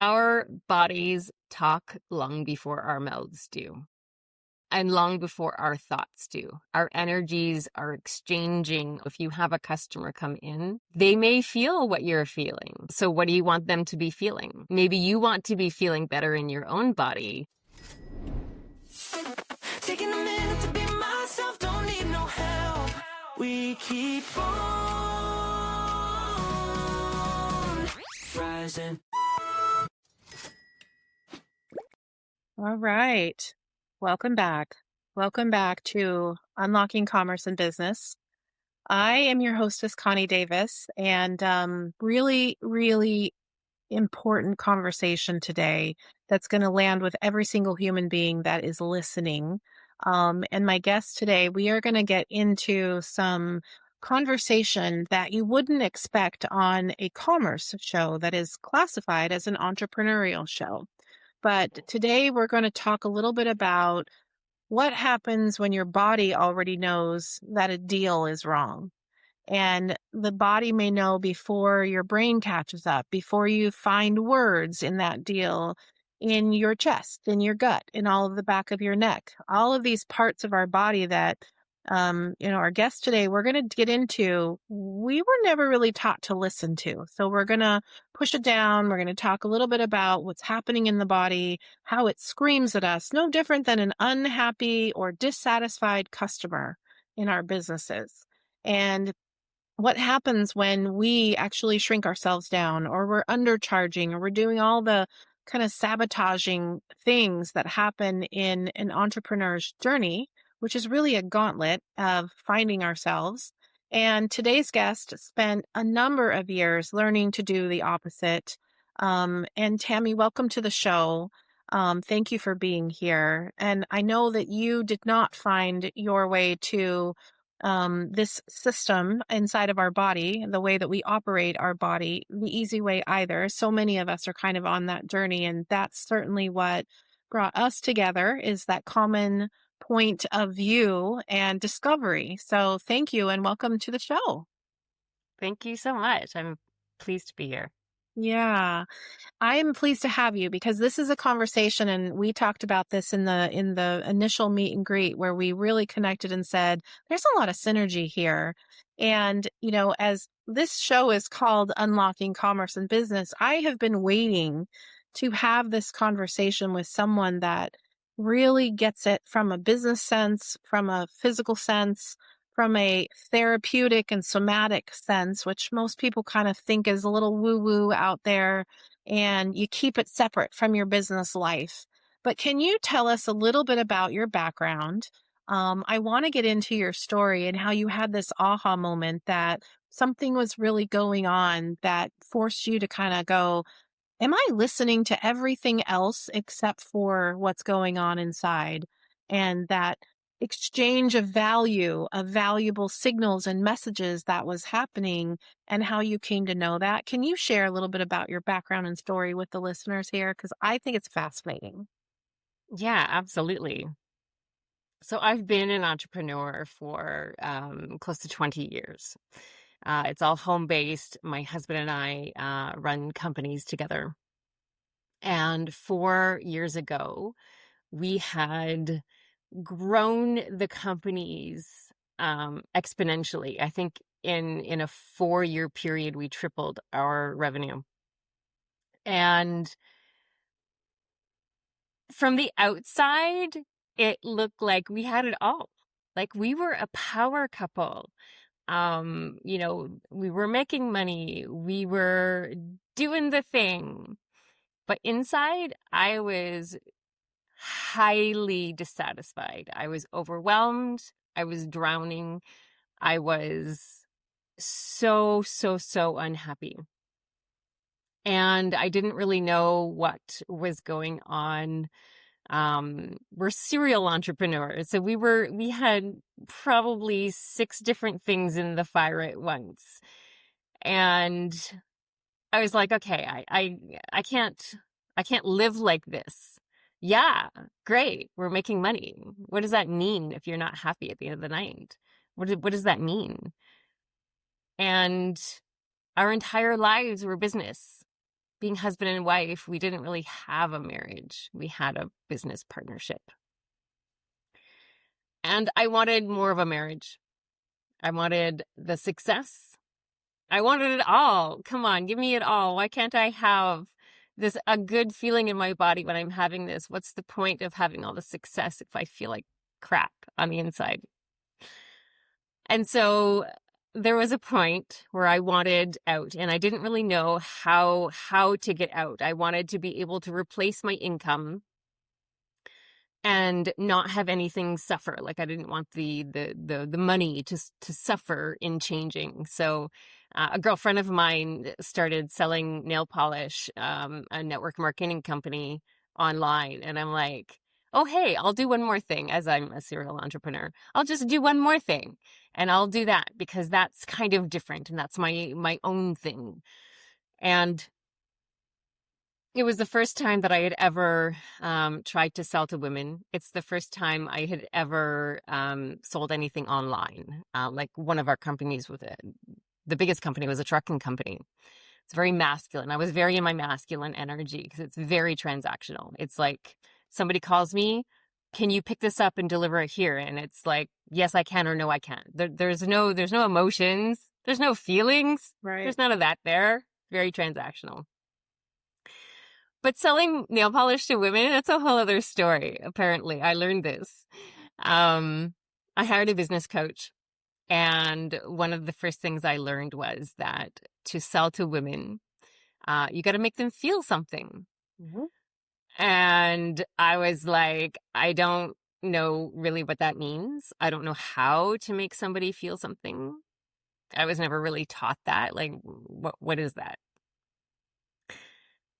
Our bodies talk long before our mouths do, and long before our thoughts do. Our energies are exchanging. If you have a customer come in, they may feel what you're feeling. So what do you want them to be feeling? Maybe you want to be feeling better in your own body. Taking a minute to be myself, don't need no help. We keep on rising. All right. Welcome back. Welcome back to Unlocking Commerce and Business. I am your hostess, Connie Davis, and really, really important conversation today that's going to land with every single human being that is listening. And my guest today, we are going to get into some conversation that you wouldn't expect on a commerce show that is classified as an entrepreneurial show. But today we're going to talk a little bit about what happens when your body already knows that a deal is wrong. And the body may know before your brain catches up, before you find words in that deal, in your chest, in your gut, in all of the back of your neck, all of these parts of our body that, our guest today, we're going to get into, we were never really taught to listen to. So we're going to push it down. We're going to talk a little bit about what's happening in the body, how it screams at us, no different than an unhappy or dissatisfied customer in our businesses. And what happens when we actually shrink ourselves down, or we're undercharging, or we're doing all the kind of sabotaging things that happen in an entrepreneur's journey, which is really a gauntlet of finding ourselves. And today's guest spent a number of years learning to do the opposite. And Tammy, welcome to the show. Thank you for being here. And I know that you did not find your way to this system inside of our body, the way that we operate our body, the easy way either. So many of us are kind of on that journey, and that's certainly what brought us together, is that common point of view and discovery. So thank you and welcome to the show. Thank you so much. I'm pleased to be here. Yeah. I'm pleased to have you because this is a conversation, and we talked about this in the initial meet and greet where we really connected and said, there's a lot of synergy here. And, as this show is called Unlocking Commerce and Business, I have been waiting to have this conversation with someone that really gets it from a business sense, from a physical sense, from a therapeutic and somatic sense, which most people kind of think is a little woo-woo out there, and you keep it separate from your business life. But can you tell us a little bit about your background? I want to get into your story and how you had this aha moment that something was really going on that forced you to kind of go, am I listening to everything else except for what's going on inside? And that exchange of value, of valuable signals and messages that was happening, and how you came to know that. Can you share a little bit about your background and story with the listeners here? Because I think it's fascinating. Yeah, absolutely. So I've been an entrepreneur for close to 20 years. It's all home-based. My husband and I run companies together. And 4 years ago, we had grown the companies exponentially. I think in a 4-year period, we tripled our revenue. And from the outside, it looked like we had it all. Like we were a power couple. We were making money. We were doing the thing. But inside, I was highly dissatisfied. I was overwhelmed. I was drowning. I was so, so, so unhappy. And I didn't really know what was going on. We're serial entrepreneurs. So we had probably 6 different things in the fire at once. And I was like, okay, I can't live like this. Yeah, great. We're making money. What does that mean if you're not happy at the end of the night? What does that mean? And our entire lives were business. being husband and wife, we didn't really have a marriage. We had a business partnership. And I wanted more of a marriage. I wanted the success. I wanted it all. Come on, give me it all. Why can't I have a good feeling in my body when I'm having this? What's the point of having all the success if I feel like crap on the inside? And so there was a point where I wanted out, and I didn't really know how to get out. I wanted to be able to replace my income and not have anything suffer. Like, I didn't want the money to suffer in changing. So a girlfriend of mine started selling nail polish, a network marketing company online. And I'm like, oh, hey, I'll do one more thing. As I'm a serial entrepreneur, I'll just do one more thing, and I'll do that because that's kind of different. And that's my own thing. And it was the first time that I had ever tried to sell to women. It's the first time I had ever sold anything online. Like, one of our companies the biggest company was a trucking company. It's very masculine. I was very in my masculine energy because it's very transactional. It's like, somebody calls me, can you pick this up and deliver it here? And it's like, yes, I can, or no, I can't. There's no emotions. There's no feelings. Right. There's none of that there. Very transactional. But selling nail polish to women, that's a whole other story, apparently. I learned this. I hired a business coach, and one of the first things I learned was that to sell to women, you got to make them feel something. Mm-hmm. And I was like, I don't know really what that means. I don't know how to make somebody feel something. I was never really taught that. Like, what is that?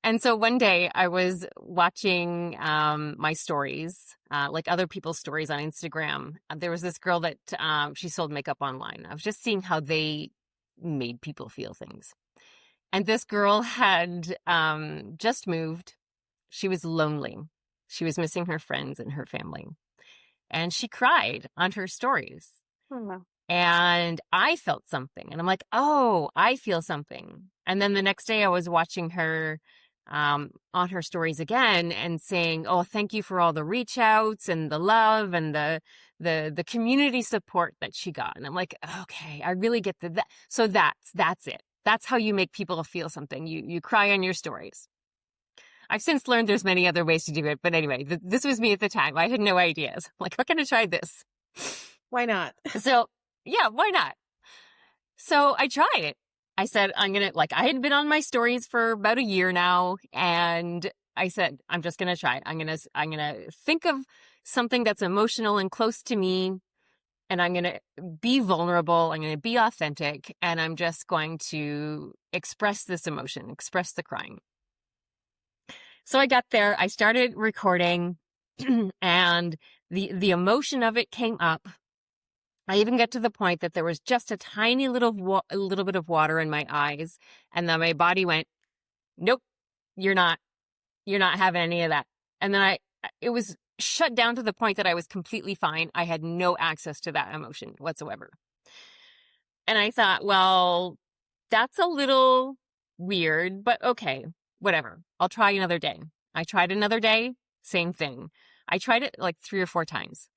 And so one day I was watching my stories, like other people's stories on Instagram. There was this girl that she sold makeup online. I was just seeing how they made people feel things. And this girl had just moved. She was lonely. She was missing her friends and her family. And she cried on her stories. Oh, wow. And I felt something. And I'm like, oh, I feel something. And then the next day I was watching her on her stories again and saying, oh, thank you for all the reach outs and the love and the community support that she got. And I'm like, okay, I really get that. So that's it. That's how you make people feel something. You cry on your stories. I've since learned there's many other ways to do it. But anyway, this was me at the time. I had no ideas. I'm like, what can I try this? Why not? So yeah, why not? So I tried it. I said, I had been on my stories for about a year now. And I said, I'm just going to try it. I'm going to think of something that's emotional and close to me. And I'm going to be vulnerable. I'm going to be authentic. And I'm just going to express this emotion, express the crying. So I got there, I started recording, and the emotion of it came up. I even got to the point that there was just a tiny little bit of water in my eyes, and then my body went, nope, you're not having any of that. And then it was shut down to the point that I was completely fine. I had no access to that emotion whatsoever. And I thought, well, that's a little weird, but okay, whatever. I'll try another day. I tried another day, same thing. I tried it like 3 or 4 times.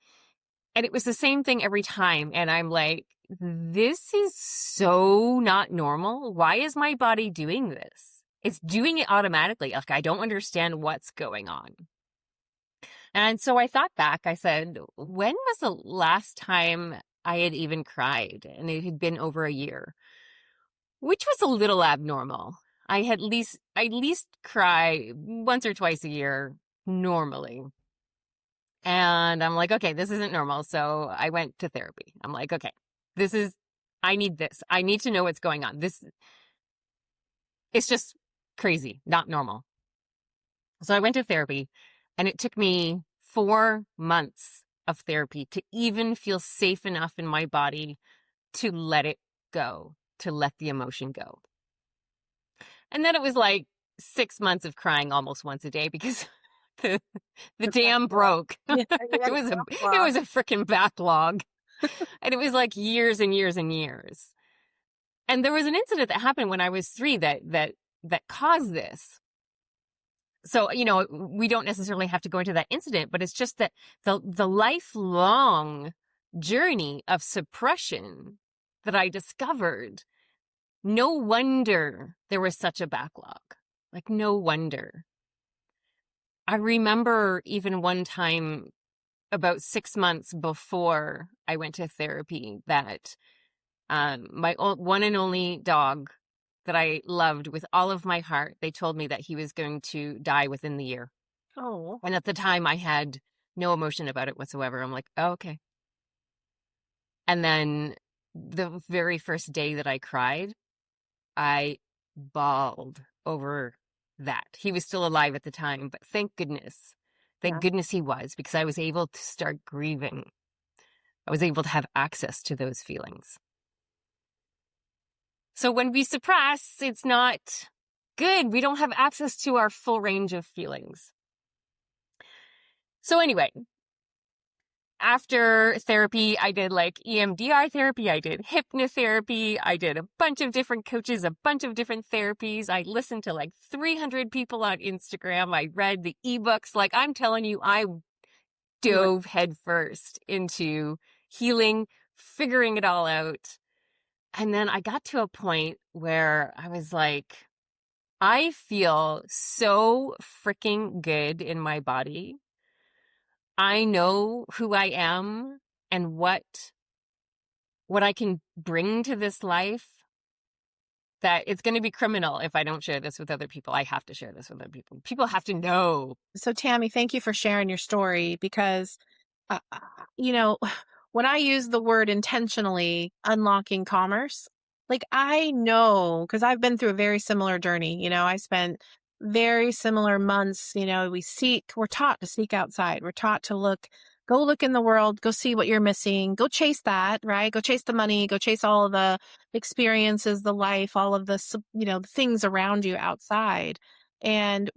And it was the same thing every time. And I'm like, this is so not normal. Why is my body doing this? It's doing it automatically. Like, I don't understand what's going on. And so I thought back. I said, when was the last time I had even cried? And it had been over a year, which was a little abnormal. I at least cry once or twice a year normally. And I'm like, okay, this isn't normal. So I went to therapy. I'm like, okay, I need this. I need to know what's going on. It's just crazy, not normal. So I went to therapy, and it took me 4 months of therapy to even feel safe enough in my body to let it go, to let the emotion go. And then it was like 6 months of crying almost once a day because the dam broke. Yeah, it was a freaking backlog. And it was like years and years and years. And there was an incident that happened when I was 3 that that caused this. So, we don't necessarily have to go into that incident, but it's just that the lifelong journey of suppression that I discovered, no wonder there was such a backlog. Like, no wonder. I remember even one time about 6 months before I went to therapy that my one and only dog that I loved with all of my heart, they told me that he was going to die within the year. Oh, And at the time I had no emotion about it whatsoever. I'm like, oh, okay. And then the very first day that I cried, I bawled over that. He was still alive at the time, but thank goodness. Thank yeah. goodness he was, because I was able to start grieving. I was able to have access to those feelings. So when we suppress, it's not good. We don't have access to our full range of feelings. So anyway, after therapy, I did like EMDR therapy, I did hypnotherapy, I did a bunch of different coaches, a bunch of different therapies. I listened to like 300 people on Instagram. I read the ebooks. Like, I'm telling you, I dove headfirst into healing, figuring it all out. And then I got to a point where I was like, I feel so freaking good in my body. I know who I am and what I can bring to this life, that it's going to be criminal if I don't share this with other people. I have to share this with other people. People have to know. So, Tammy, thank you for sharing your story because, uh, you know, when I use the word intentionally unlocking commerce, like I know, because I've been through a very similar journey. I spent very similar months. We're taught to seek outside. We're taught to go look in the world, go see what you're missing, go chase that, right? Go chase the money, go chase all of the experiences, the life, all of the, the things around you outside. And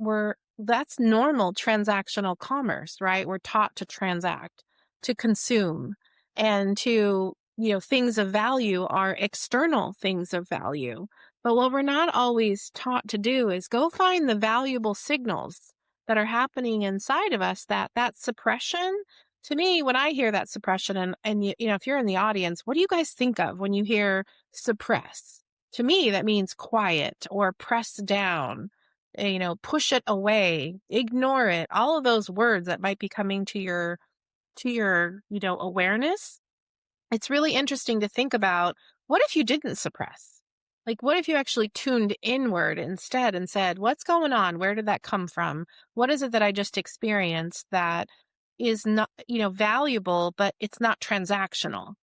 that's normal transactional commerce, right? We're taught to transact, to consume, and to, things of value are external things of value. But what we're not always taught to do is go find the valuable signals that are happening inside of us, that suppression. To me, when I hear that suppression, and if you're in the audience, what do you guys think of when you hear suppress? To me, that means quiet or press down, push it away, ignore it, all of those words that might be coming to your, awareness. It's really interesting to think about, what if you didn't suppress? Like, what if you actually tuned inward instead and said, what's going on? Where did that come from? What is it that I just experienced that is not, valuable, but it's not transactional?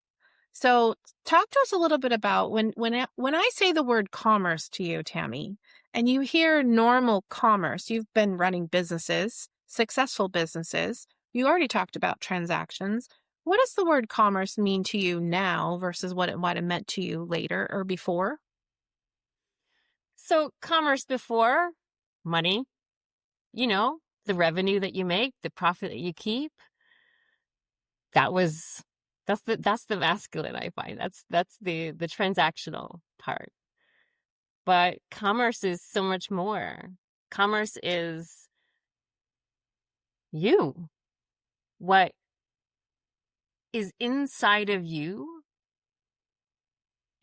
So talk to us a little bit about when I say the word commerce to you, Tammy, and you hear normal commerce. You've been running businesses, successful businesses. You already talked about transactions. What does the word commerce mean to you now versus what it might have meant to you later or before? So commerce before, money, the revenue that you make, the profit that you keep. That's the masculine, I find. That's the transactional part. But commerce is so much more. Commerce is you. What is inside of you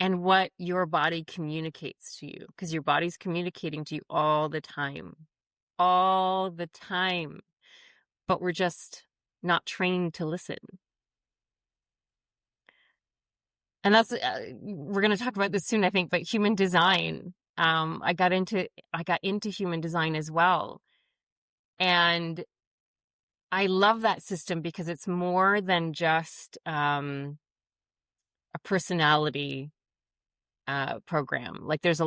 and what your body communicates to you, because your body's communicating to you all the time. All the time. But we're just not trained to listen. And that's we're going to talk about this soon, I think, but human design. I got into human design as well. And I love that system because it's more than just a personality program. Like there's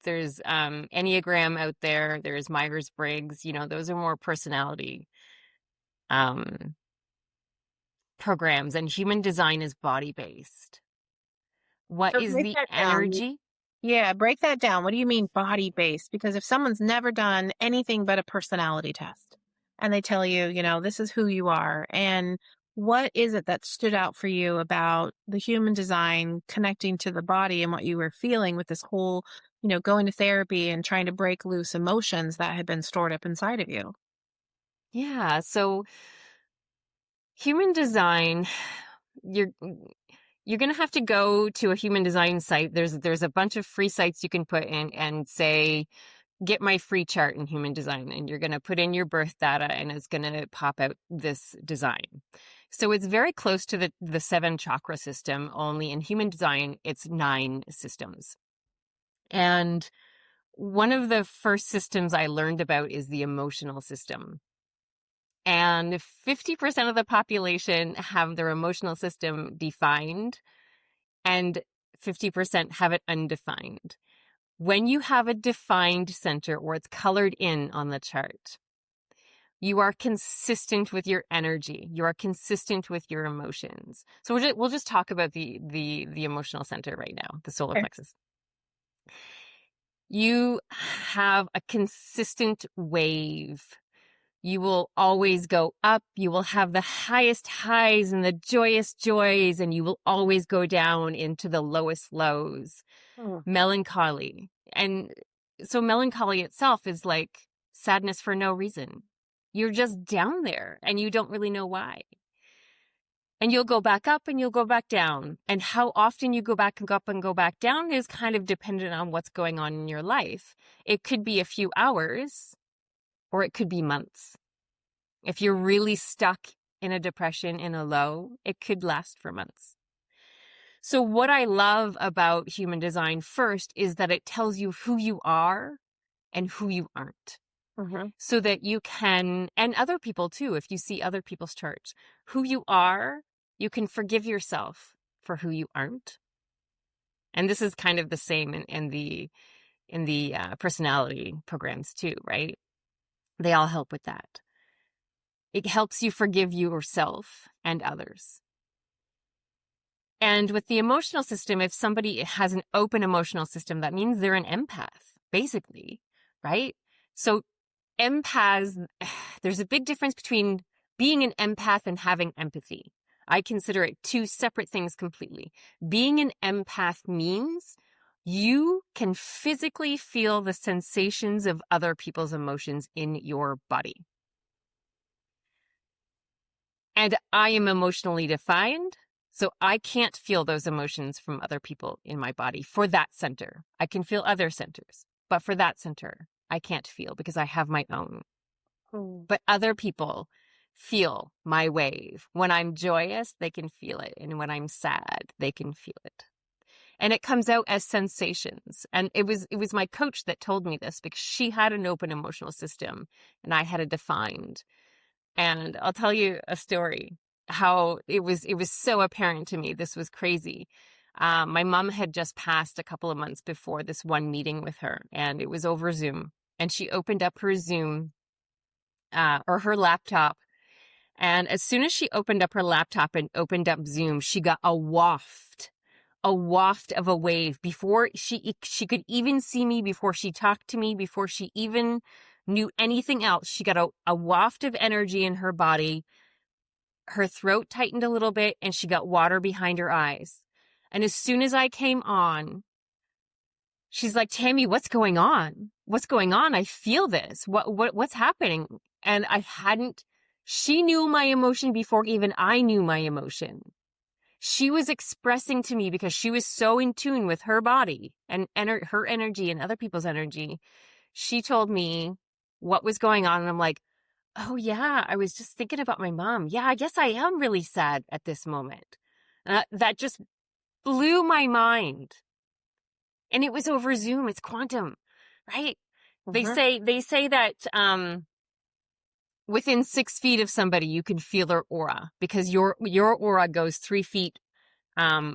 Enneagram out there, there's Myers-Briggs, those are more personality programs, and human design is body-based. What So is break the that down. energy? Yeah, break that down. What do you mean body-based? Because if someone's never done anything but a personality test and they tell you, this is who you are, and what is it that stood out for you about the human design connecting to the body and what you were feeling with this whole going to therapy and trying to break loose emotions that had been stored up inside of you. Yeah. So human design, you're you're going to have to go to a human design site. There's a bunch of free sites you can put in and say, get my free chart in human design, and you're going to put in your birth data and it's going to pop out this design. So it's very close to the 7 chakra system, only in human design, it's 9 systems. And one of the first systems I learned about is the emotional system. And 50% of the population have their emotional system defined, and 50% have it undefined. When you have a defined center, or it's colored in on the chart, you are consistent with your energy. You are consistent with your emotions. So we'll just talk about the emotional center right now, the solar Okay. plexus. You have a consistent wave. You will always go up. You will have the highest highs and the joyous joys, and you will always go down into the lowest lows. Mm. Melancholy. And so melancholy itself is like sadness for no reason. You're just down there and you don't really know why. And you'll go back up and you'll go back down. And how often you go back and go up and go back down is kind of dependent on what's going on in your life. It could be a few hours or it could be months. If you're really stuck in a depression, in a low, it could last for months. So what I love about human design first is that it tells you who you are and who you aren't. Mm-hmm. So that you can, and other people too, if you see other people's charts, who you are, you can forgive yourself for who you aren't. And this is kind of the same in the personality programs too, right? They all help with that. It helps you forgive yourself and others. And with the emotional system, if somebody has an open emotional system, that means they're an empath, basically, right? So empaths, there's a big difference between being an empath and having empathy. I consider it 2 separate things completely. Being an empath means you can physically feel the sensations of other people's emotions in your body. And I am emotionally defined, so I can't feel those emotions from other people in my body for that center. I can feel other centers, but for that center, I can't feel because I have my own. Mm. But other people feel my wave. When I'm joyous, they can feel it. And when I'm sad, they can feel it. And it comes out as sensations. And it was my coach that told me this because she had an open emotional system and I had a defined. And I'll tell you a story how it was so apparent to me. This was crazy. My mom had just passed a couple of months before this one meeting with her, and it was over Zoom. And she opened up her Zoom or her laptop. And as soon as she opened up her laptop and opened up Zoom, she got a waft of a wave before she could even see me, before she talked to me, before she even knew anything else. She got a waft of energy in her body. Her throat tightened a little bit and she got water behind her eyes. And as soon as I came on, she's like, Tammy, what's going on? What's going on? I feel this. What's happening? And she knew my emotion before even I knew my emotion. She was expressing to me because she was so in tune with her body and her energy and other people's energy. She told me what was going on. And I'm like, oh yeah, I was just thinking about my mom. Yeah, I guess I am really sad at this moment. That just blew my mind. And it was over Zoom. It's quantum, right? Mm-hmm. They say that within 6 feet of somebody, you can feel their aura because your aura goes 3 feet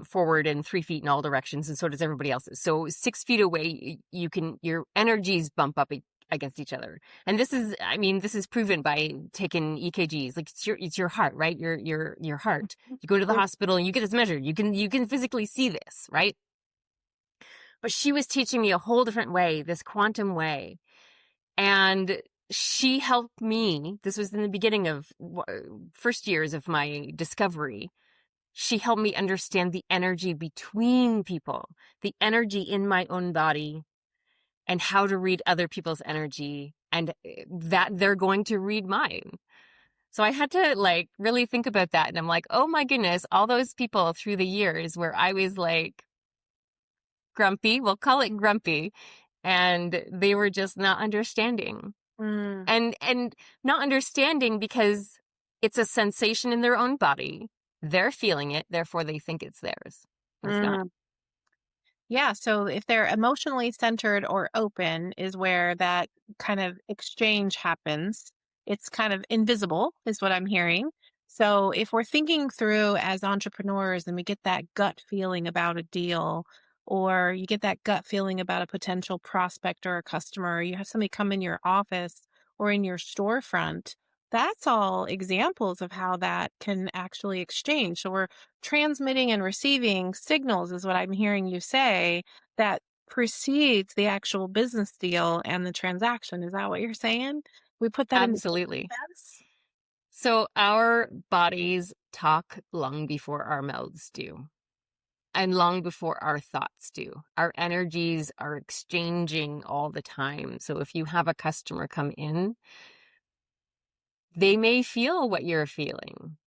forward and 3 feet in all directions, and so does everybody else's. So 6 feet away, your energies bump up against each other. And this is proven by taking EKGs. Like it's your heart, right? Your heart. You go to the hospital and you get this measured. You can physically see this, right? But she was teaching me a whole different way, this quantum way. And she helped me. This was in the beginning of first years of my discovery. She helped me understand the energy between people, the energy in my own body, and how to read other people's energy, and that they're going to read mine. So I had to like really think about that. And I'm like, oh my goodness, all those people through the years where I was like grumpy, we'll call it grumpy, and they were just not understanding. Mm, And not understanding because it's a sensation in their own body. They're feeling it, therefore they think it's theirs. It's not. mm. Yeah, so if they're emotionally centered or open is where that kind of exchange happens. It's kind of invisible, is what I'm hearing. So if we're thinking through as entrepreneurs and we get that gut feeling about a deal, or you get that gut feeling about a potential prospect or a customer, or you have somebody come in your office or in your storefront, that's all examples of how that can actually exchange. So we're transmitting and receiving signals is what I'm hearing you say that precedes the actual business deal and the transaction. Is that what you're saying? We put that in the Absolutely. sense? So our bodies talk long before our mouths do, and long before our thoughts do. Our energies are exchanging all the time. So if you have a customer come in, they may feel what you're feeling.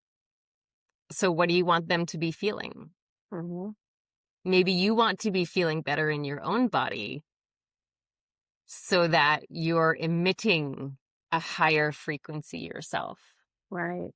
So what do you want them to be feeling? Mm-hmm. Maybe you want to be feeling better in your own body so that you're emitting a higher frequency yourself. Right.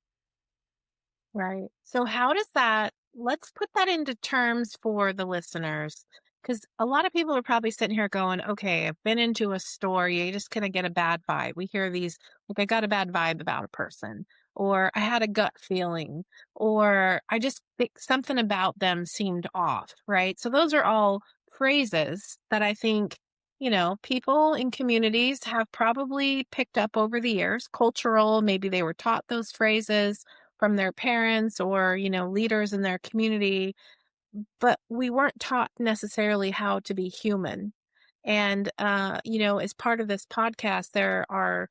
Right. So how does that, let's put that into terms for the listeners, because a lot of people are probably sitting here going, okay, I've been into a store, you just kind of get a bad vibe. We hear these, like, I got a bad vibe about a person, or I had a gut feeling, or I just think something about them seemed off, right? So those are all phrases that I think, people in communities have probably picked up over the years, cultural, maybe they were taught those phrases from their parents or, leaders in their community, but we weren't taught necessarily how to be human. And, as part of this podcast, there are,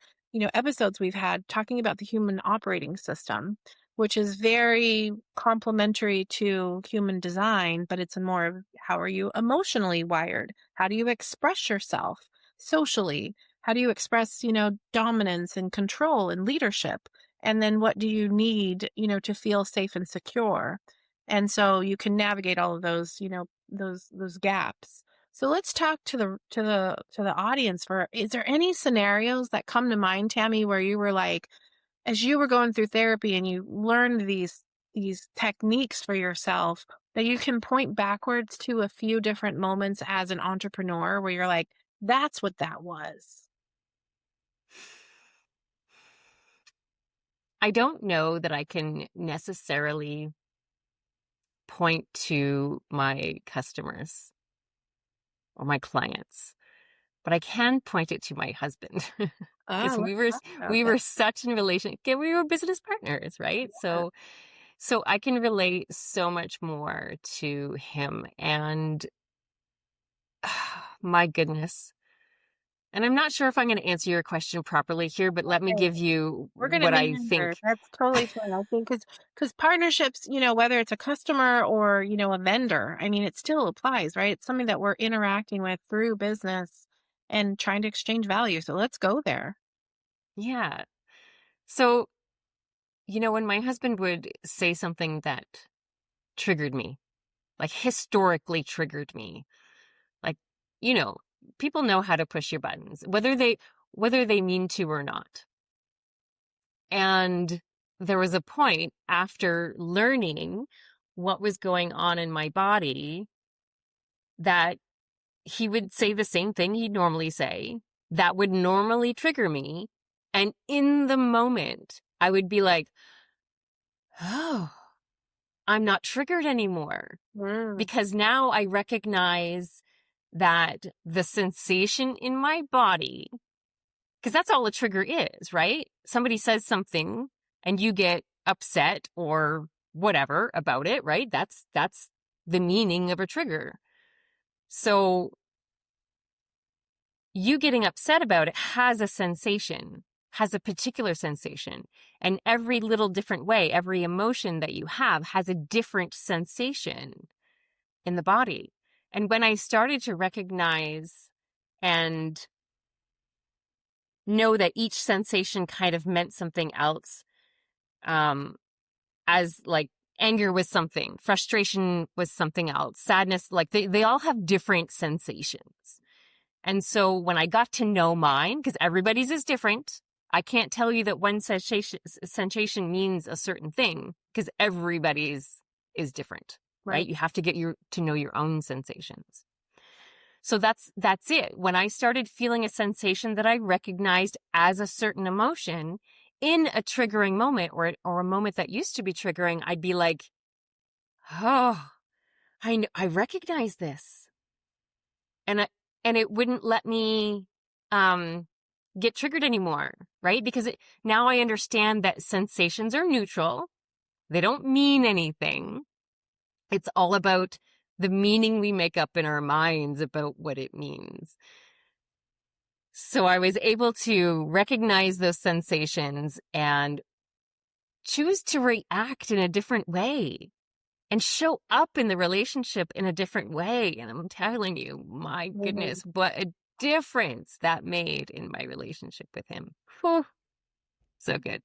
episodes we've had talking about the human operating system, which is very complementary to human design, but it's a more of how are you emotionally wired? How do you express yourself socially? How do you express, dominance and control and leadership? And then what do you need, to feel safe and secure? And so you can navigate all of those, those gaps. So let's talk to the audience for, is there any scenarios that come to mind, Tammy, where you were like, as you were going through therapy and you learned these techniques for yourself, that you can point backwards to a few different moments as an entrepreneur where you're like, that's what that was. I don't know that I can necessarily point to my customers or my clients, but I can point it to my husband Ah, because let's talk about we that. were such in relation. We were business partners, right? So I can relate so much more to him, and my goodness. And I'm not sure if I'm going to answer your question properly here, but let me Okay. give you We're going to what I think. meander. That's totally fine. I think because partnerships, whether it's a customer or, a vendor, I mean, it still applies, right? It's something that we're interacting with through business and trying to exchange value. So let's go there. Yeah. So, when my husband would say something that triggered me, like historically triggered me, like, you know, people know how to push your buttons, whether they mean to or not. And there was a point after learning what was going on in my body that he would say the same thing he'd normally say that would normally trigger me. And in the moment, I would be like, oh, I'm not triggered anymore. Mm, Because now I recognize that the sensation in my body, because that's all a trigger is, right? Somebody says something and you get upset or whatever about it, right? That's the meaning of a trigger. So you getting upset about it has a sensation, has a particular sensation. And every little different way, every emotion that you have has a different sensation in the body. And when I started to recognize and know that each sensation kind of meant something else. As like anger was something, frustration was something else, sadness, like they all have different sensations. And so when I got to know mine, because everybody's is different, I can't tell you that one sensation means a certain thing, because everybody's is different, right? You have to get to know your own sensations. So that's it. When I started feeling a sensation that I recognized as a certain emotion in a triggering moment or a moment that used to be triggering, I'd be like, oh, I recognize this. And it wouldn't let me get triggered anymore, right? Because now I understand that sensations are neutral. They don't mean anything. It's all about the meaning we make up in our minds about what it means. So I was able to recognize those sensations and choose to react in a different way and show up in the relationship in a different way. And I'm telling you, my goodness, what a difference that made in my relationship with him. Whew. So good.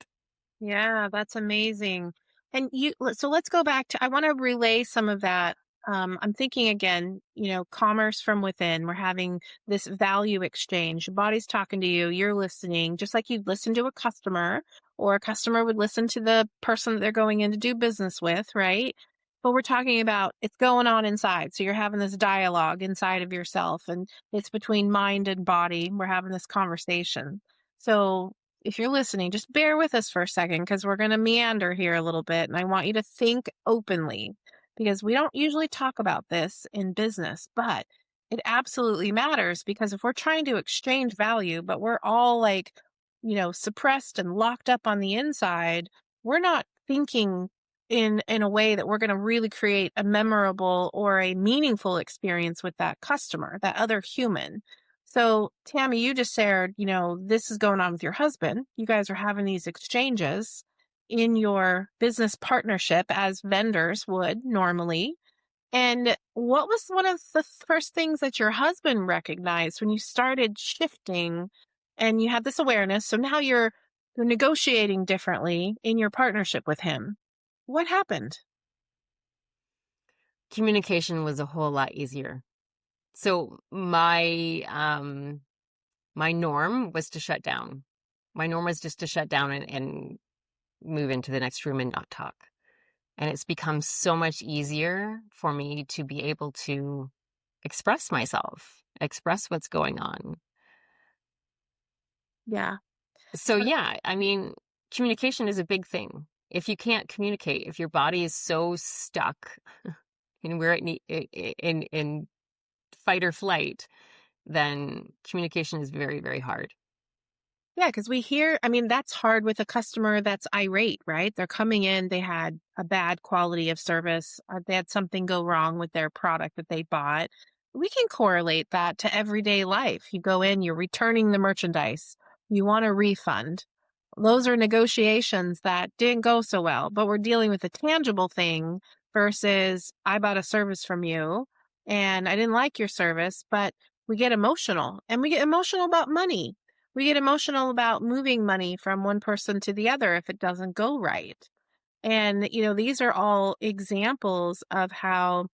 Yeah, that's amazing. And so let's go back to, I want to relay some of that. I'm thinking again, commerce from within. We're having this value exchange. Your body's talking to you, you're listening, just like you'd listen to a customer, or a customer would listen to the person that they're going in to do business with, right? But we're talking about it's going on inside. So you're having this dialogue inside of yourself, and it's between mind and body. We're having this conversation. So if you're listening, just bear with us for a second, because we're going to meander here a little bit. And I want you to think openly, because we don't usually talk about this in business, but it absolutely matters, because if we're trying to exchange value, but we're all like, suppressed and locked up on the inside, we're not thinking in a way that we're going to really create a memorable or a meaningful experience with that customer, that other human. So, Tammy, you just shared, this is going on with your husband. You guys are having these exchanges in your business partnership as vendors would normally. And what was one of the first things that your husband recognized when you started shifting and you had this awareness? So now you're negotiating differently in your partnership with him. What happened? Communication was a whole lot easier. So my norm was to shut down. My norm was just to shut down and move into the next room and not talk. And it's become so much easier for me to be able to express myself, express what's going on. Yeah. So yeah, I mean, communication is a big thing. If you can't communicate, if your body is so stuck in where in fight or flight, then communication is very, very hard. Yeah, because that's hard with a customer that's irate, right? They're coming in, they had a bad quality of service, they had something go wrong with their product that they bought. We can correlate that to everyday life. You go in, you're returning the merchandise, you want a refund. Those are negotiations that didn't go so well, but we're dealing with a tangible thing versus I bought a service from you and I didn't like your service, but we get emotional, and we get emotional about money. We get emotional about moving money from one person to the other if it doesn't go right. And, these are all examples of how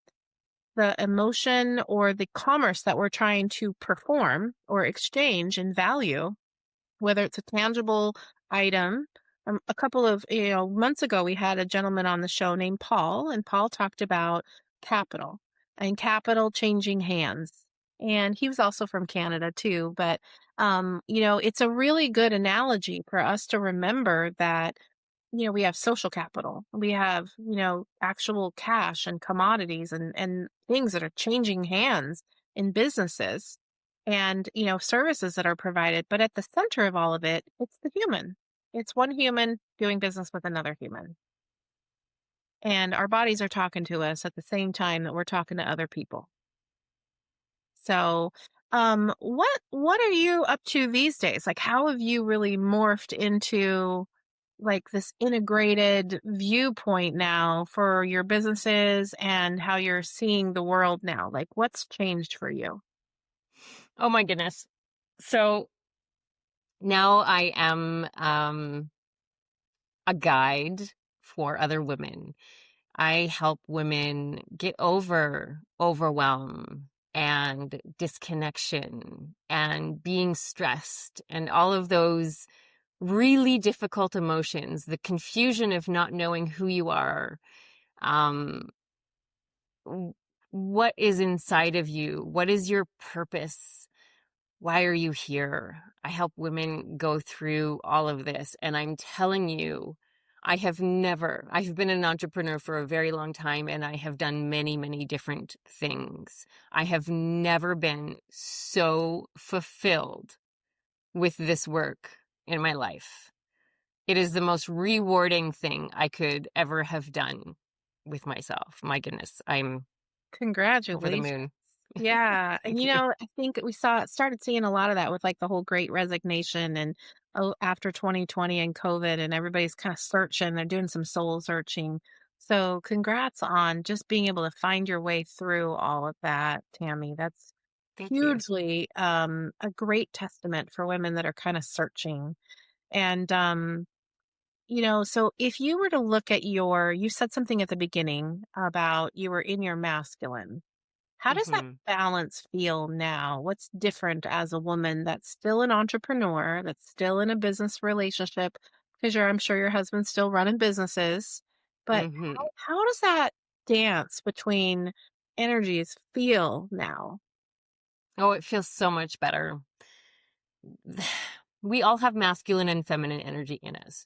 the emotion or the commerce that we're trying to perform or exchange in value, whether it's a tangible item. A couple of months ago, we had a gentleman on the show named Paul, and Paul talked about capital and capital changing hands. And he was also from Canada too. But, it's a really good analogy for us to remember that, we have social capital. We have, actual cash and commodities and things that are changing hands in businesses and, services that are provided. But at the center of all of it, it's the human. It's one human doing business with another human. And our bodies are talking to us at the same time that we're talking to other people. So, what are you up to these days? Like, how have you really morphed into like this integrated viewpoint now for your businesses and how you're seeing the world now? Like, what's changed for you? Oh my goodness. So now I am a guide for other women. I help women get over overwhelm and disconnection and being stressed and all of those really difficult emotions, the confusion of not knowing who you are, um, what is inside of you, what is your purpose, why are you here? I help women go through all of this. And I'm telling you, I've been an entrepreneur for a very long time and I have done many, many different things. I have never been so fulfilled with this work in my life. It is the most rewarding thing I could ever have done with myself. My goodness, I'm over the Congratulations. moon. Yeah. And, Thank you. I think started seeing a lot of that with like the whole great resignation and after 2020 and COVID, and everybody's kind of searching, they're doing some soul searching. So congrats on just being able to find your way through all of that, Tammy. That's Thank you. hugely a great testament for women that are kind of searching. And so if you were to look at you said something at the beginning about you were in your masculine. How does that Hmm. balance feel now? What's different as a woman that's still an entrepreneur, that's still in a business relationship? Because I'm sure your husband's still running businesses. But Hmm. how does that dance between energies feel now? Oh, it feels so much better. We all have masculine and feminine energy in us.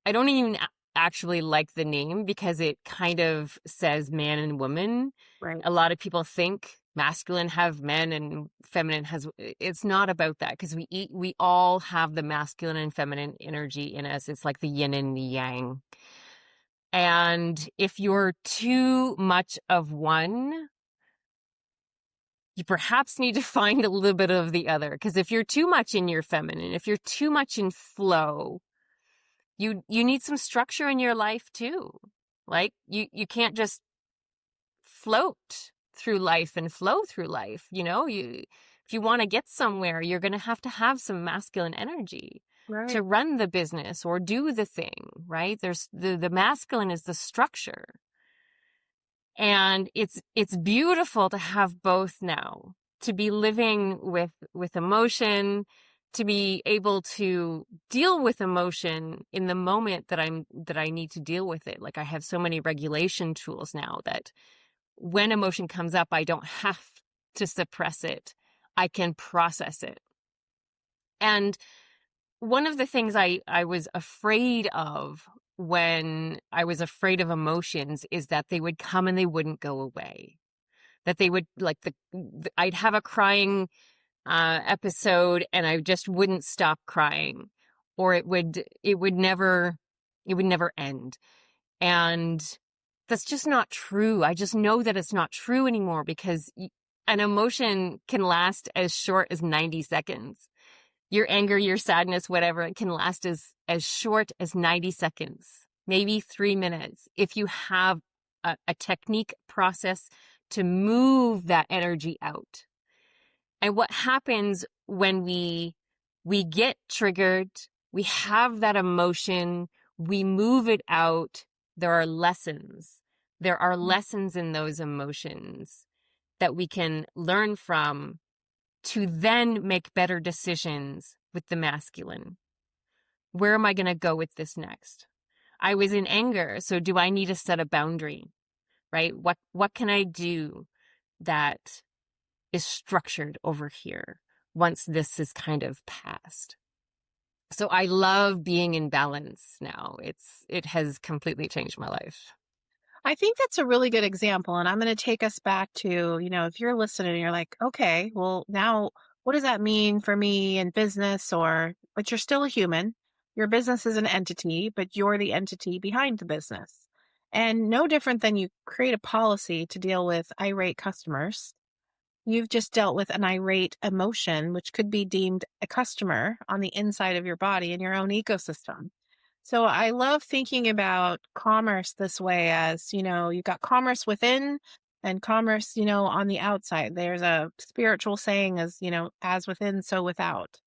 I don't even actually like the name because it kind of says man and woman. Right. A lot of people think masculine have men and feminine has, it's not about that because we all have the masculine and feminine energy in us. It's like the yin and the yang. And if you're too much of one, you perhaps need to find a little bit of the other. Because if you're too much in your feminine, if you're too much in flow, you need some structure in your life too. Like you can't just float through life and flow through life. You if you want to get somewhere, you're going to have some masculine energy to Right. run the business or do the thing, right? There's the masculine is the structure. And it's beautiful to have both now, to be living with emotion, to be able to deal with emotion in the moment that I need to deal with it. Like I have so many regulation tools now that when emotion comes up, I don't have to suppress it. I can process it. And one of the things I was afraid of when I was afraid of emotions is that they would come and they wouldn't go away. That they would like I'd have a crying episode and I just wouldn't stop crying, or it would never end. And that's just not true. I just know that it's not true anymore because an emotion can last as short as 90 seconds. Your anger, your sadness, whatever, it can last as short as 90 seconds, maybe 3 minutes. If you have a technique process to move that energy out. And what happens when we get triggered, we have that emotion, we move it out, there are lessons. There are lessons in those emotions that we can learn from to then make better decisions with the masculine. Where am I going to go with this next? I was in anger, so do I need to set a boundary, right? What can I do that is structured over here once this is kind of passed? So I love being in balance now. It has completely changed my life. I think that's a really good example. And I'm going to take us back to, if you're listening and you're like, okay, well, now what does that mean for me in business? But you're still a human. Your business is an entity, but you're the entity behind the business. And no different than you create a policy to deal with irate customers. You've just dealt with an irate emotion, which could be deemed a customer on the inside of your body in your own ecosystem. So I love thinking about commerce this way as, you've got commerce within and commerce, on the outside. There's a spiritual saying as, as within, so without,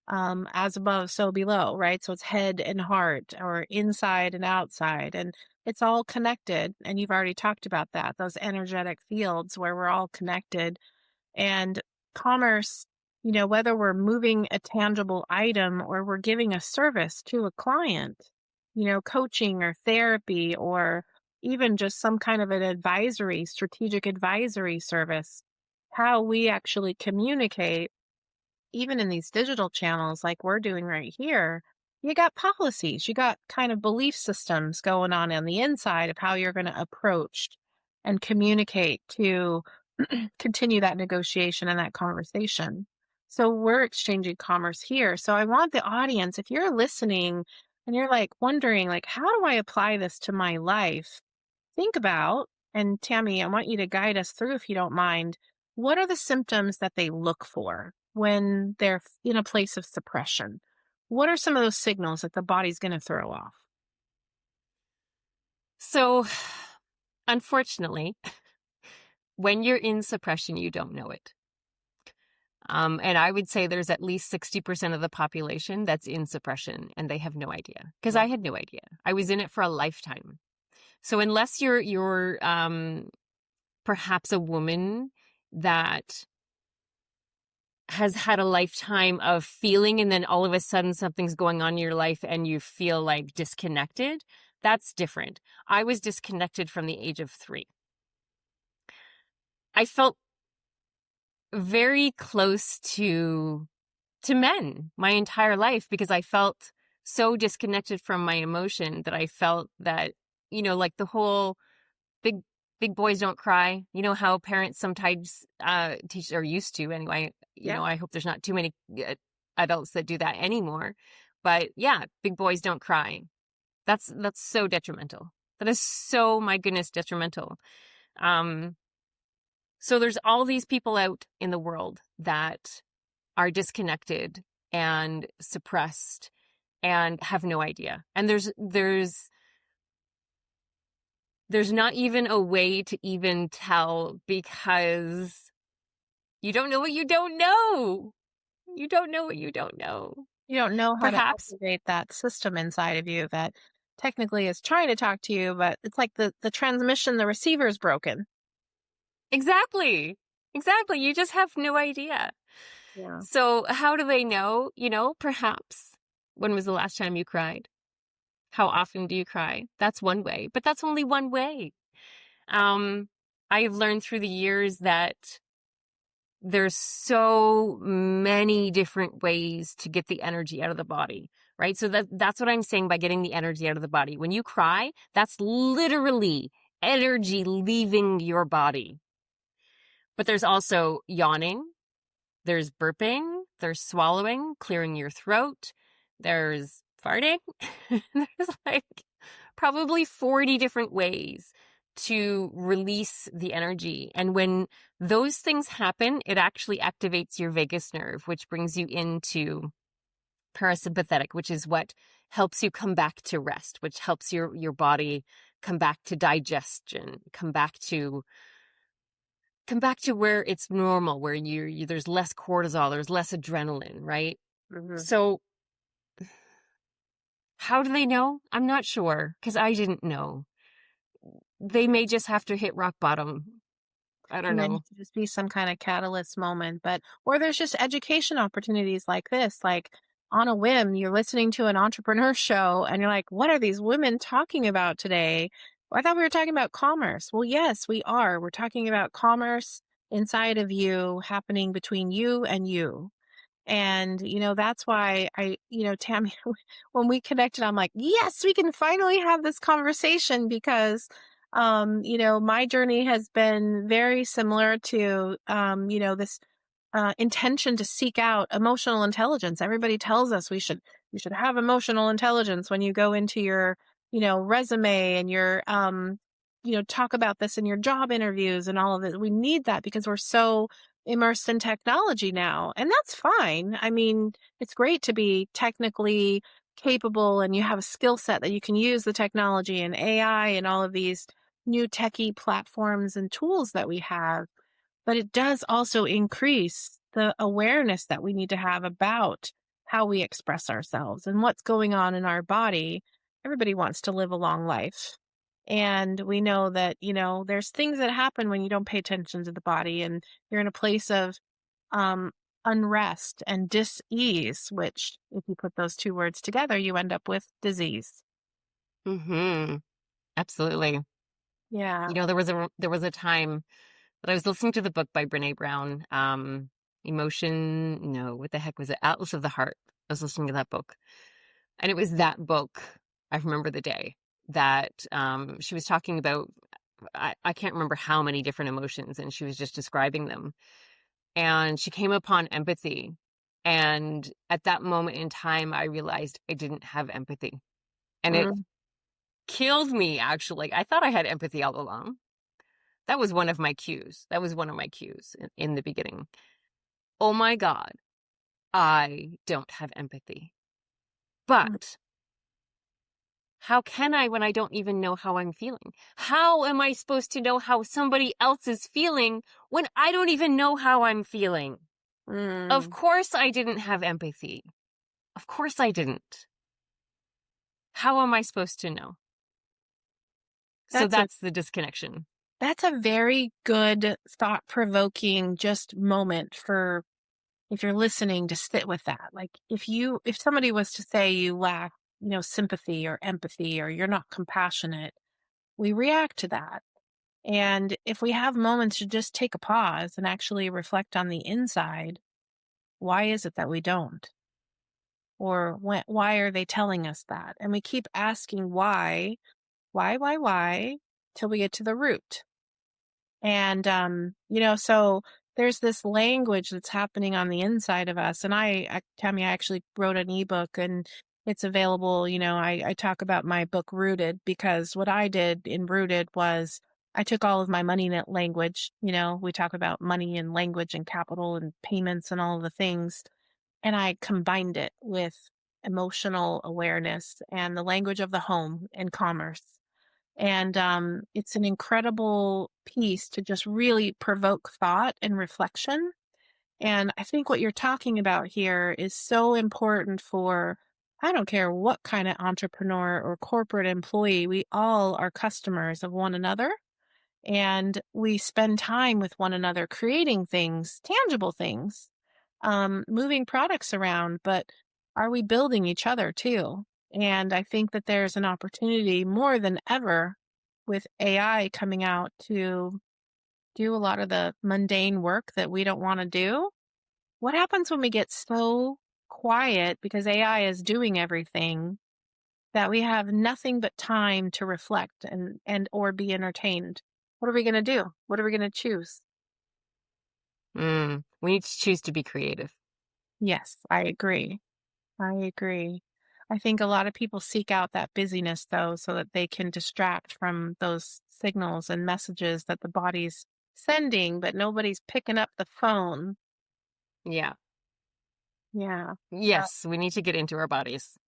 as above, so below, right? So it's head and heart, or inside and outside, and it's all connected. And you've already talked about that, those energetic fields where we're all connected. And commerce, whether we're moving a tangible item or we're giving a service to a client, coaching or therapy, or even just some kind of an advisory, strategic advisory service, how we actually communicate, even in these digital channels like we're doing right here, you got policies, you got kind of belief systems going on the inside of how you're going to approach and communicate to continue that negotiation and that conversation. So we're exchanging commerce here. So I want the audience, if you're listening and you're like wondering, like, how do I apply this to my life? Think about, and Tammy, I want you to guide us through, if you don't mind, what are the symptoms that they look for when they're in a place of suppression? What are some of those signals that the body's going to throw off? So, unfortunately, when you're in suppression, you don't know it. And I would say there's at least 60% of the population that's in suppression and they have no idea. Because I had no idea. I was in it for a lifetime. So unless you're perhaps a woman that has had a lifetime of feeling, and then all of a sudden something's going on in your life and you feel like disconnected, that's different. I was disconnected from the age of 3. I felt very close to men my entire life because I felt so disconnected from my emotion that I felt that, like the whole big boys don't cry. You know how parents sometimes teach, or used to anyway. I hope there's not too many adults that do that anymore. But yeah, big boys don't cry. That's so detrimental. That is so, my goodness, detrimental. So there's all these people out in the world that are disconnected and suppressed and have no idea. And there's not even a way to even tell, because you don't know what you don't know. You don't know what you don't know. You don't know how Perhaps to activate that system inside of you that technically is trying to talk to you, but it's like the transmission, the receiver is broken. Exactly. You just have no idea. Yeah. So how do they know? Perhaps, when was the last time you cried? How often do you cry? That's one way, but that's only one way. I've learned through the years that there's so many different ways to get the energy out of the body, right? So that's what I'm saying by getting the energy out of the body. When you cry, that's literally energy leaving your body. But there's also yawning, there's burping, there's swallowing, clearing your throat, there's farting. There's like probably 40 different ways to release the energy. And when those things happen, it actually activates your vagus nerve, which brings you into parasympathetic, which is what helps you come back to rest, which helps your body come back to digestion, come back to where it's normal, where there's less cortisol, there's less adrenaline, right? Mm-hmm. So how do they know? I'm not sure, because I didn't know. They may just have to hit rock bottom. I don't know. Just be some kind of catalyst moment, or there's just education opportunities like this, like on a whim, you're listening to an entrepreneur show and you're like, what are these women talking about today? I thought we were talking about commerce. Well, yes, we are. We're talking about commerce inside of you, happening between you and you. And, that's why Tammy, when we connected, I'm like, yes, we can finally have this conversation because, my journey has been very similar to, this intention to seek out emotional intelligence. Everybody tells us we should have emotional intelligence when you go into your, resume and your, talk about this in your job interviews and all of it. We need that because we're so immersed in technology now. And that's fine. I mean, it's great to be technically capable and you have a skill set that you can use the technology and AI and all of these, new techie platforms and tools that we have, but it does also increase the awareness that we need to have about how we express ourselves and what's going on in our body. Everybody wants to live a long life. And we know that, there's things that happen when you don't pay attention to the body and you're in a place of um, unrest and dis-ease, which, if you put those two words together, you end up with disease. Mm-hmm. Absolutely. Yeah. There was a time that I was listening to the book by Brene Brown, Emotion, no, what the heck was it? Atlas of the Heart. I was listening to that book. And it was that book, I remember the day, that she was talking about, I can't remember how many different emotions, and she was just describing them. And she came upon empathy. And at that moment in time, I realized I didn't have empathy. And it Mm, killed me, actually. I thought I had empathy all along. That was one of my cues. That was one of my cues in the beginning. Oh my God, I don't have empathy. mm, But how can I when I don't even know how I'm feeling? How am I supposed to know how somebody else is feeling when I don't even know how I'm feeling? Of mm. course I didn't have empathy. Of course I didn't. How am I supposed to know? So That's a that's the disconnection. that's a very good thought-provoking just moment for, if you're listening, to sit with that. Like, if somebody was to say you lack, sympathy or empathy, or you're not compassionate, we react to that. And if we have moments to just take a pause and actually reflect on the inside, why is it that we don't? Or why are they telling us that? And we keep asking why, till we get to the root. And, so there's this language that's happening on the inside of us. And Tammy, I actually wrote an ebook, and it's available. I talk about my book Rooted, because what I did in Rooted was I took all of my money net language. We talk about money and language and capital and payments and all of the things. And I combined it with emotional awareness and the language of the home and commerce. And it's an incredible piece to just really provoke thought and reflection. And I think what you're talking about here is so important for, I don't care what kind of entrepreneur or corporate employee, we all are customers of one another. And we spend time with one another creating things, tangible things, moving products around, but are we building each other too? And I think that there's an opportunity more than ever with AI coming out to do a lot of the mundane work that we don't want to do. What happens when we get so quiet because AI is doing everything, that we have nothing but time to reflect and or be entertained? What are we going to do? What are we going to choose? We need to choose to be creative. Yes, I agree. I agree. I think a lot of people seek out that busyness, though, so that they can distract from those signals and messages that the body's sending, but nobody's picking up the phone. Yeah. Yeah. Uh, Yes, we need to get into our bodies.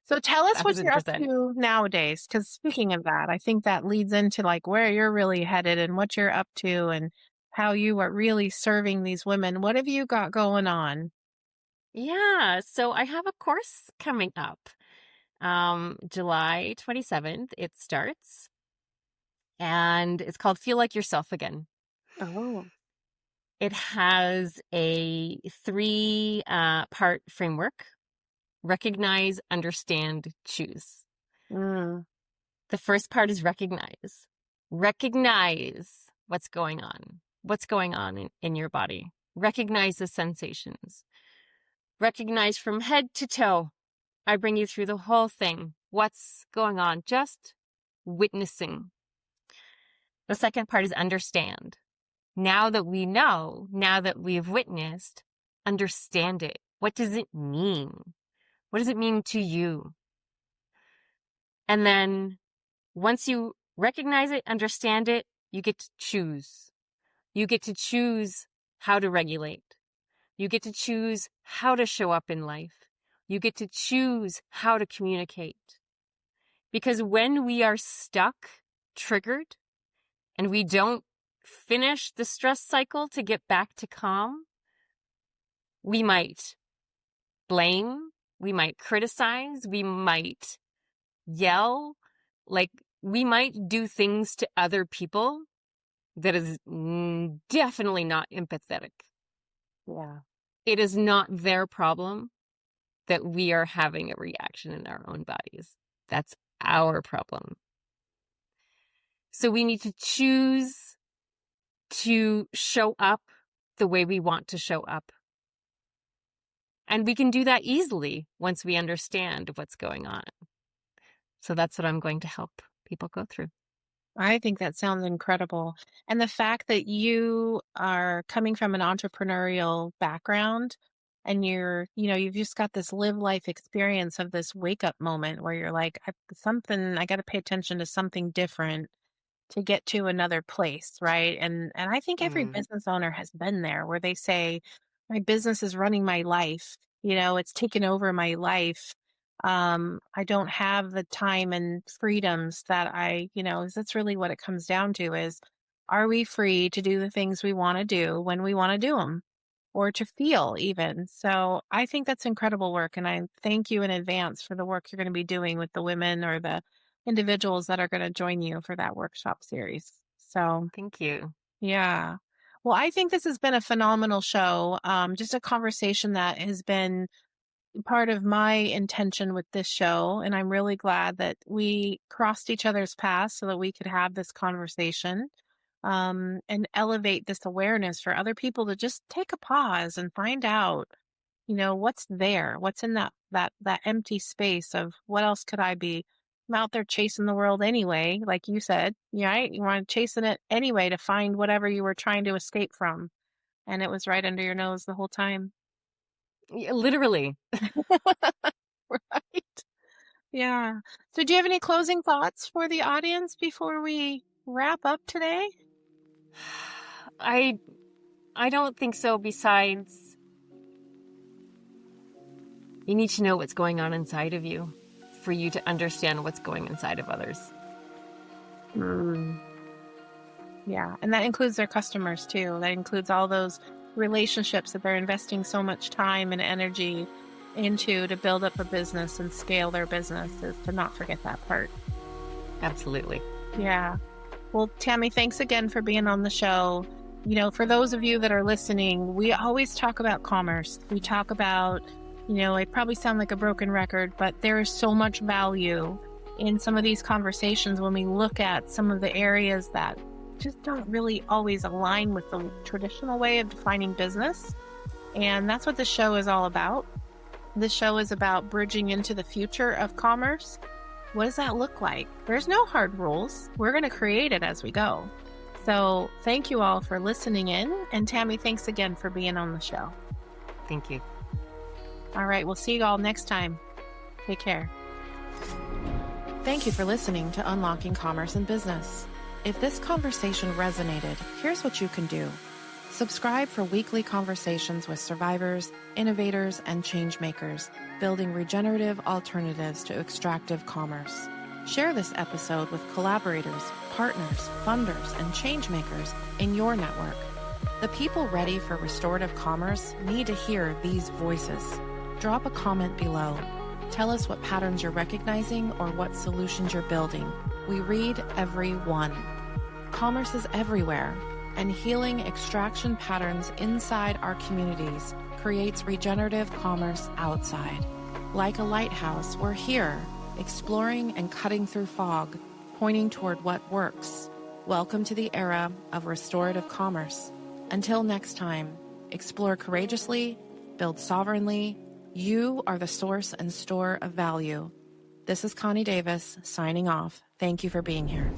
So tell us what you're up 1,000%. to nowadays, because speaking of that, I think that leads into like where you're really headed and what you're up to and how you are really serving these women. What have you got going on? Yeah, so I have a course coming up. July 27th, it starts, and it's called Feel Like Yourself Again. Oh. It has a three part framework: recognize, understand, choose. Mm, The first part is recognize. Recognize what's going on. What's going on in your body. Recognize the sensations. Recognize from head to toe. I bring you through the whole thing. What's going on? Just witnessing. The second part is understand. Now that we know, now that we've witnessed, understand it. What does it mean? What does it mean to you? And then once you recognize it, understand it, you get to choose. You get to choose how to regulate. You get to choose how to show up in life. You get to choose how to communicate. Because when we are stuck, triggered, and we don't finish the stress cycle to get back to calm, we might blame, we might criticize, we might yell, like we might do things to other people that is definitely not empathetic. Yeah. It is not their problem that we are having a reaction in our own bodies. That's our problem. So we need to choose to show up the way we want to show up. And we can do that easily once we understand what's going on. So that's what I'm going to help people go through. I think that sounds incredible. And the fact that you are coming from an entrepreneurial background and you've just got this live life experience of this wake up moment where you're like, I got to pay attention to something different to get to another place, right? And I think every business owner has been there where they say, my business is running my life, it's taken over my life. I don't have the time and freedoms that that's really what it comes down to is, are we free to do the things we want to do when we want to do them or to feel even? So I think that's incredible work. And I thank you in advance for the work you're going to be doing with the women or the individuals that are going to join you for that workshop series. So Thank you. yeah. Well, I think this has been a phenomenal show. Just a conversation that has been part of my intention with this show. And I'm really glad that we crossed each other's paths so that we could have this conversation and elevate this awareness for other people to just take a pause and find out, what's there, what's in that empty space of what else could I be? I'm out there chasing the world anyway, like you said, right? You want chasing it anyway to find whatever you were trying to escape from. And it was right under your nose the whole time. Yeah, literally. Right. Yeah. So do you have any closing thoughts for the audience before we wrap up today? I don't think so. Besides, you need to know what's going on inside of you for you to understand what's going inside of others. Yeah. And that includes their customers too. That includes all those relationships that they're investing so much time and energy into to build up a business and scale their businesses, to not forget that part. Absolutely. Yeah. Well, Tammy, thanks again for being on the show. For those of you that are listening, we always talk about commerce. We talk about, I probably sound like a broken record, but there is so much value in some of these conversations when we look at some of the areas that just don't really always align with the traditional way of defining business. And that's what the show is all about. This show is about bridging into the future of commerce. What does that look like? There's no hard rules. We're going to create it as we go. So thank you all for listening in. And Tammy, thanks again for being on the show. Thank you. All right. We'll see you all next time. Take care. Thank you for listening to Unlocking Commerce and Business. If this conversation resonated, here's what you can do. Subscribe for weekly conversations with survivors, innovators, and change makers, building regenerative alternatives to extractive commerce. Share this episode with collaborators, partners, funders, and change makers in your network. The people ready for restorative commerce need to hear these voices. Drop a comment below. Tell us what patterns you're recognizing or what solutions you're building. We read every one. Commerce is everywhere, and healing extraction patterns inside our communities creates regenerative commerce outside. Like a lighthouse, we're here, exploring and cutting through fog, pointing toward what works. Welcome to the era of restorative commerce. Until next time, explore courageously, build sovereignly. You are the source and store of value. This is Connie Davis, signing off. Thank you for being here.